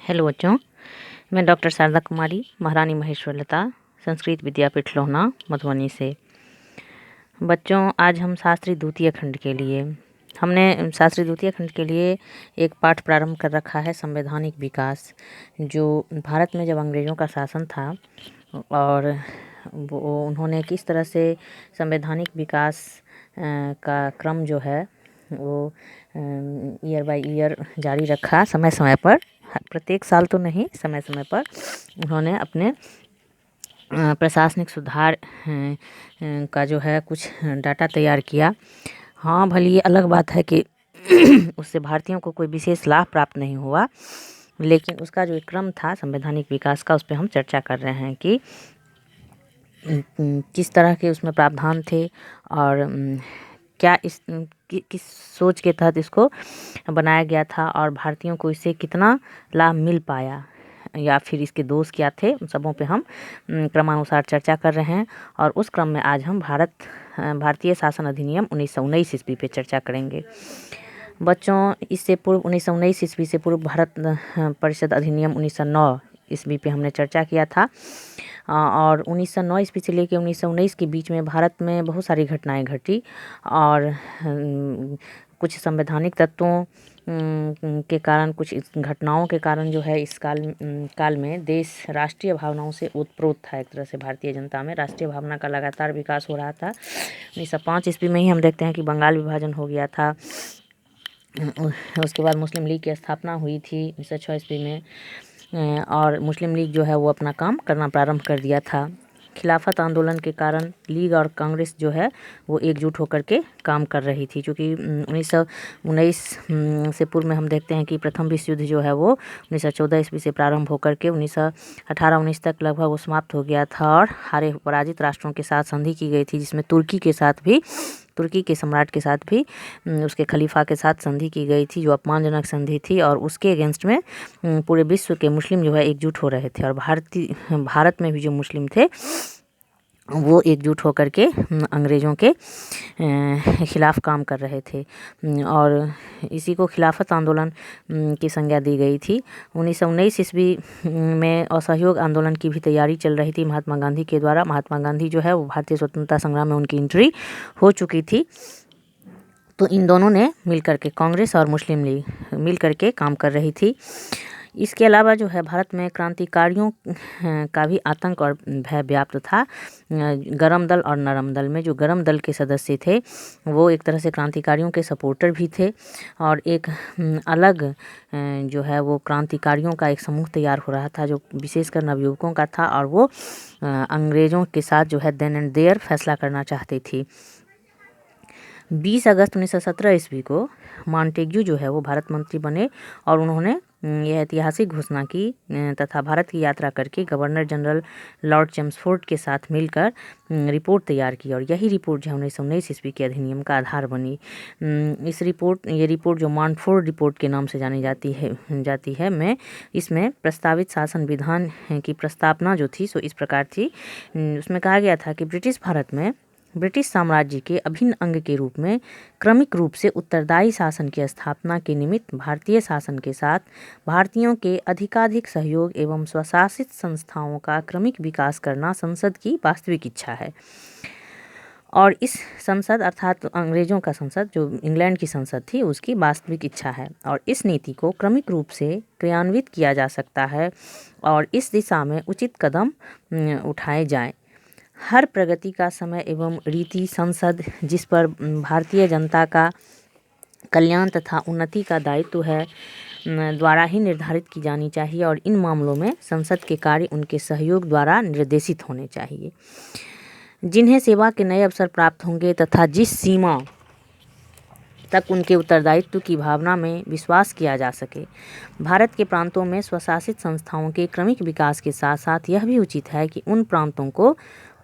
Hello बच्चों, मैं doctor Sharda कुमारी, महारानी महेश्वरलता, संस्कृत विद्यापीठ लोहना, मधुबनी से। बच्चों, आज हम शास्त्री द्वितीय खंड के लिए एक पाठ प्रारंभ कर रखा है, संवैधानिक विकास। जो भारत में जब अंग्रेज़ों का शासन था और वो उन्होंने किस तरह से संवैधानिक विकास का क्रम जो है वो ईयर बाय ईयर जारी रखा, समय समय पर, प्रत्येक साल तो नहीं, समय समय पर उन्होंने अपने प्रशासनिक सुधार का जो है कुछ डाटा तैयार किया। हाँ, भली ये अलग बात है कि उससे भारतीयों को कोई विशेष लाभ प्राप्त नहीं हुआ, लेकिन उसका जो एक क्रम था संवैधानिक विकास का, उस पर हम चर्चा कर रहे हैं कि किस तरह के उसमें प्रावधान थे और क्या किस सोच के तहत इसको बनाया गया था और भारतीयों को इससे कितना लाभ मिल पाया या फिर इसके दोष क्या थे, उन सबों पे हम क्रमानुसार चर्चा कर रहे हैं। और उस क्रम में आज हम भारतीय शासन अधिनियम 1919 ईस्वी पे चर्चा करेंगे। बच्चों, इससे पूर्व 1919 ईस्वी से पूर्व भारत परिषद अधिनियम 1909 ईस्वी पे हमने चर्चा किया था। और 1909 ईस्वी से लेकर 1919 के बीच में भारत में बहुत सारी घटनाएं घटी और कुछ संवैधानिक तत्वों के कारण, कुछ इस घटनाओं के कारण जो है इस काल में देश राष्ट्रीय भावनाओं से ओतप्रोत था। एक तरह से भारतीय जनता में राष्ट्रीय भावना का लगातार विकास हो रहा था। 1905 ईस्वी में ही हम देखते हैं कि बंगाल विभाजन हो गया था। उसके बाद मुस्लिम लीग की स्थापना हुई थी 1906 ईस्वी में, और मुस्लिम लीग जो है वो अपना काम करना प्रारंभ कर दिया था। खिलाफत आंदोलन के कारण लीग और कांग्रेस जो है वो एकजुट होकर के काम कर रही थी, क्योंकि 1919 से पूर्व में हम देखते हैं कि प्रथम विश्व युद्ध जो है वो 1914 ईस्वी से प्रारंभ होकर के 1918-19 तक लगभग वो समाप्त हो गया था और हारे पराजित राष्ट्रों के साथ संधि की गई थी, जिसमें तुर्की के सम्राट के साथ भी उसके खलीफा के साथ संधि की गई थी, जो अपमानजनक संधि थी। और उसके अगेंस्ट में पूरे विश्व के मुस्लिम जो है एकजुट हो रहे थे और भारत में भी जो मुस्लिम थे वो एकजुट होकर के अंग्रेज़ों के खिलाफ़ काम कर रहे थे और इसी को खिलाफत आंदोलन की संज्ञा दी गई थी। 1919 ईस्वी में असहयोग आंदोलन की भी तैयारी चल रही थी महात्मा गांधी के द्वारा। महात्मा गांधी जो है वो भारतीय स्वतंत्रता संग्राम में उनकी एंट्री हो चुकी थी, तो इन दोनों ने मिलकर के, कांग्रेस और मुस्लिम लीग मिलकर के काम कर रही थी। इसके अलावा जो है भारत में क्रांतिकारियों का भी आतंक और भय व्याप्त था। गरम दल और नरम दल में जो गरम दल के सदस्य थे वो एक तरह से क्रांतिकारियों के सपोर्टर भी थे और एक अलग जो है वो क्रांतिकारियों का एक समूह तैयार हो रहा था जो विशेषकर नवयुवकों का था और वो अंग्रेज़ों के साथ जो है देन एंड देयर फैसला करना चाहती थी। 20 अगस्त 1917 ईस्वी को मॉन्टेग्यू जो है वो भारत मंत्री बने और उन्होंने यह ऐतिहासिक घोषणा की तथा भारत की यात्रा करके गवर्नर जनरल लॉर्ड चेम्सफोर्ड के साथ मिलकर रिपोर्ट तैयार की और यही रिपोर्ट जो है 1919 ईस्वी के अधिनियम का आधार बनी। ये रिपोर्ट जो मॉन्टफोर्ड रिपोर्ट के नाम से जानी जाती है में इसमें प्रस्तावित शासन विधान की प्रस्तावना जो थी सो इस प्रकार थी। उसमें कहा गया था कि ब्रिटिश भारत में ब्रिटिश साम्राज्य के अभिन्न अंग के रूप में क्रमिक रूप से उत्तरदायी शासन की स्थापना के निमित्त भारतीय शासन के साथ भारतीयों के अधिकाधिक सहयोग एवं स्वशासित संस्थाओं का क्रमिक विकास करना संसद की वास्तविक इच्छा है। और इस संसद अर्थात अंग्रेज़ों का संसद, जो इंग्लैंड की संसद थी, उसकी वास्तविक इच्छा है और इस नीति को क्रमिक रूप से क्रियान्वित किया जा सकता है और इस दिशा में उचित कदम उठाए जाएं। हर प्रगति का समय एवं रीति संसद जिस पर भारतीय जनता का कल्याण तथा उन्नति का दायित्व है द्वारा ही निर्धारित की जानी चाहिए और इन मामलों में संसद के कार्य उनके सहयोग द्वारा निर्देशित होने चाहिए, जिन्हें सेवा के नए अवसर प्राप्त होंगे तथा जिस सीमा तक उनके उत्तरदायित्व की भावना में विश्वास किया जा सके। भारत के प्रांतों में स्वशासित संस्थाओं के क्रमिक विकास के साथ साथ यह भी उचित है कि उन प्रांतों को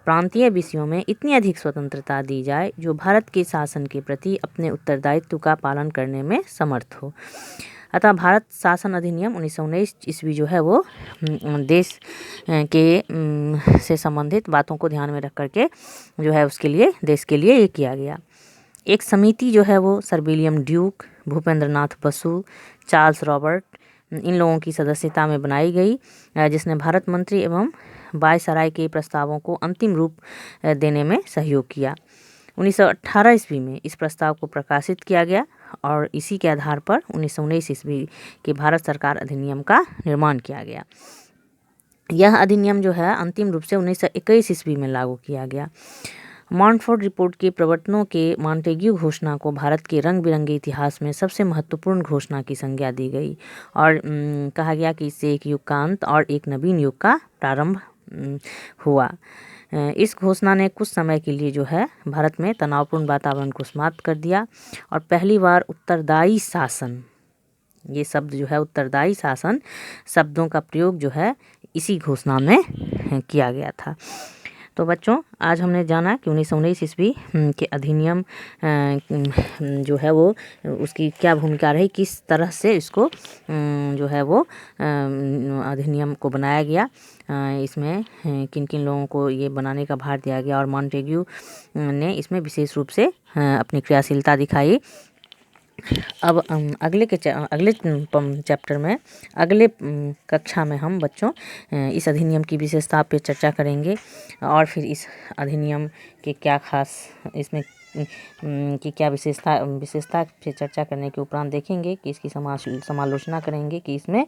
प्रांतीय विषयों में इतनी अधिक स्वतंत्रता दी जाए जो भारत के शासन के प्रति अपने उत्तरदायित्व का पालन करने में समर्थ हो। अतः भारत शासन अधिनियम 1919 ईस्वी जो है वो देश के से संबंधित बातों को ध्यान में रख करके जो है उसके लिए, देश के लिए ये किया गया। एक समिति जो है वो सर विलियम ड्यूक, भूपेंद्र नाथ बसु, चार्ल्स रॉबर्ट, इन लोगों की सदस्यता में बनाई गई, जिसने भारत मंत्री एवं वायसराय के प्रस्तावों को अंतिम रूप देने में सहयोग किया। 1918 ईस्वी में इस प्रस्ताव को प्रकाशित किया गया और इसी के आधार पर 1919 ईस्वी के भारत सरकार अधिनियम का निर्माण किया गया। यह अधिनियम जो है अंतिम रूप से 1921 ईस्वी में लागू किया गया। मॉन्टफोर्ड रिपोर्ट के प्रवर्तनों के मॉन्टेग्यू घोषणा को भारत के रंग बिरंगे इतिहास में सबसे महत्वपूर्ण घोषणा की संज्ञा दी गई और कहा गया कि इससे एक युग का अंत और एक नवीन युग का प्रारंभ हुआ। इस घोषणा ने कुछ समय के लिए जो है भारत में तनावपूर्ण वातावरण को समाप्त कर दिया और पहली बार उत्तरदायी शासन, ये शब्द जो है उत्तरदायी शासन शब्दों का प्रयोग जो है इसी घोषणा में किया गया था। तो बच्चों, आज हमने जाना कि 1919 ईस्वी के अधिनियम जो है वो उसकी क्या भूमिका रही, किस तरह से इसको जो है वो अधिनियम को बनाया गया, इसमें किन किन लोगों को ये बनाने का भार दिया गया और मॉन्टेग्यू ने इसमें विशेष रूप से अपनी क्रियाशीलता दिखाई। अब अगले चैप्टर में, अगले कक्षा में हम बच्चों इस अधिनियम की विशेषता पे चर्चा करेंगे और फिर इस अधिनियम के क्या खास इसमें की क्या विशेषता पे चर्चा करने के उपरांत देखेंगे कि इसकी समालोचना करेंगे कि इसमें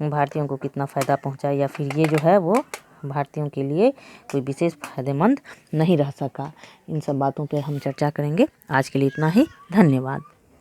भारतीयों को कितना फ़ायदा पहुंचा या फिर ये जो है वो भारतीयों के लिए कोई विशेष फायदेमंद नहीं रह सका। इन सब बातों पे हम चर्चा करेंगे। आज के लिए इतना ही। धन्यवाद।